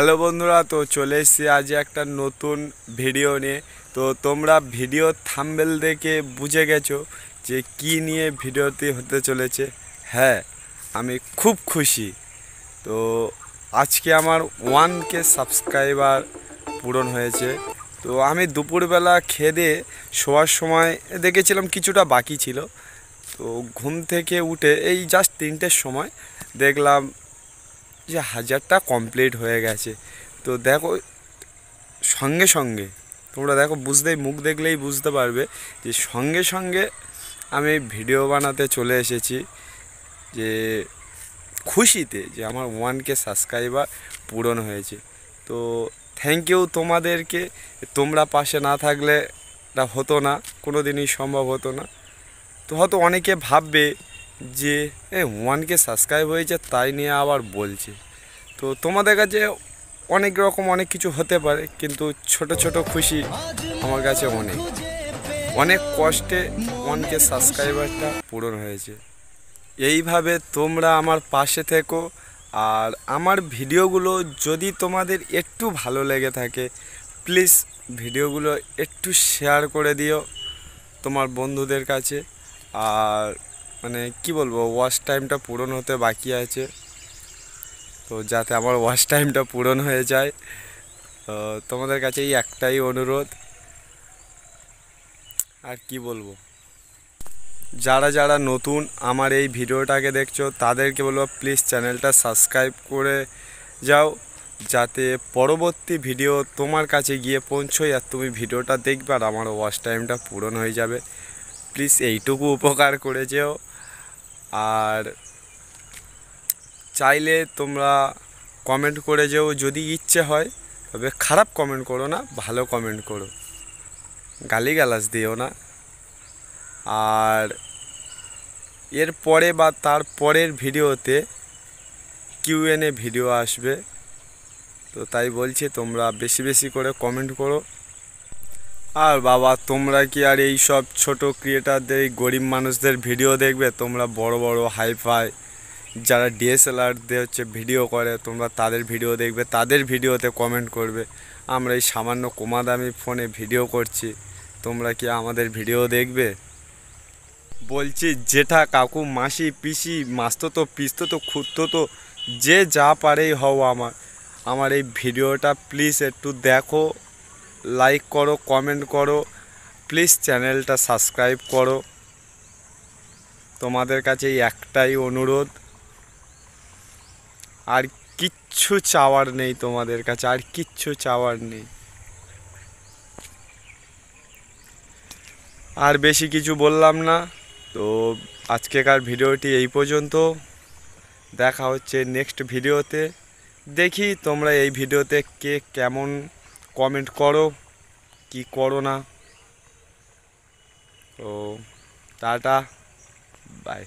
Hello বন্ধুরা, তো চলে এসেছি আজ একটা নতুন ভিডিও নিয়ে। তো তোমরা ভিডিও থাম্বনেল দেখে বুঝে গেছো যে কি নিয়ে ভিডিওটি হতে চলেছে। হ্যাঁ, আমি খুব খুশি। তো আজকে আমার 1K সাবস্ক্রাইবার পূরণ হয়েছে। তো আমি দুপুরবেলা খেয়ে দিয়ে শোয়ার সময় দেখেছিলাম কিছুটা বাকি ছিল। তো ঘুম থেকে উঠে এই জাস্ট 3টের সময় দেখলাম যে 1000টা কমপ্লিট হয়ে গেছে। তো দেখো, সঙ্গে সঙ্গে তোমরা দেখো, মুখ দেখলেই বুঝতে পারবে যে সঙ্গে সঙ্গে আমি ভিডিও বানাতে চলে এসেছি, যে খুশিতে যে আমার 1K সাবস্ক্রাইবার পূরণ হয়েছে। তো থ্যাংক ইউ তোমাদেরকে। তোমরা পাশে না থাকলে এটা হতো না, কোনো দিনই সম্ভব হতো না। তো হয়তো অনেকে ভাববে যে 1K সাবস্ক্রাইব হয়েছে তাই নিয়ে আবার বলছে। তো তোমাদের কাছে অনেক কিছু হতে পারে, কিন্তু ছোট ছোট খুশি আমার কাছে অনেক কষ্টে 1K সাবস্ক্রাইবারটা পূরণ হয়েছে। এইভাবে তোমরা আমার পাশে থেকো। আর আমার ভিডিওগুলো যদি তোমাদের একটু ভালো লেগে থাকে, প্লিজ ভিডিওগুলো একটু শেয়ার করে দিও তোমার বন্ধুদের কাছে। আর মানে কি বলবো, ওয়াচ টাইমটা পূরণ হতে বাকি আছে, তো যাতে আমার ওয়াচ টাইমটা পূরণ হয়ে যায়। তো তোমাদের কাছে এই একটাই অনুরোধ, আর কি বলবো। যারা যারা নতুন আমার এই ভিডিওটাকে দেখছো তাদেরকে বলবো প্লিজ চ্যানেলটা সাবস্ক্রাইব করে যাও, যাতে পরবর্তী ভিডিও তোমার কাছে গিয়ে পৌঁছোয় আর তুমি ভিডিওটা দেখবে আর আমার ওয়াচ টাইমটা পূরণ হয়ে যাবে। প্লিজ এইটুকু উপকার করে যেও। আর চাইলে তোমরা কমেন্ট করে যেও যদি ইচ্ছে হয়, তবে খারাপ কমেন্ট করো না, ভালো কমেন্ট করো, গালিগালাজ দিও না। আর এর পরে বা তার পরের ভিডিওতে Q&A ভিডিও আসবে। তো তাই বলছি তোমরা বেশি বেশি করে কমেন্ট করো। আর বাবা, তোমরা কি আর এই সব ছোটো ক্রিয়েটারদের, গরিব মানুষদের ভিডিও দেখবে? তোমরা বড় বড় হাইফাই যারা DSLR দিয়ে ভিডিও করে, তোমরা তাদের ভিডিও দেখবে, তাদের ভিডিওতে কমেন্ট করবে। আমরা এই সামান্য কমা দামি ফোনে ভিডিও করছি, তোমরা কি আমাদের ভিডিও দেখবে? বলছি জেঠা, কাকু, মাসি, পিসি, মাস্তুতো, পিস্তুতো, খুড়তুতো, যে যা পারেই হও, আমার এই ভিডিওটা প্লিজ একটু দেখো, লাইক করো, কমেন্ট করো, প্লিজ চ্যানেলটা সাবস্ক্রাইব করো। তোমাদের কাছে এই একটাই অনুরোধ, আর কিচ্ছু চাওয়ার নেই তোমাদের কাছে, আর কিচ্ছু চাওয়ার নেই। আর বেশি কিছু বললাম না। তো আজকেকার ভিডিওটি এই পর্যন্ত। দেখা হচ্ছে নেক্সট ভিডিওতে। দেখি তোমরা এই ভিডিওতে কে কেমন কমেন্ট করো কি করো না। তো টাটা, বাই।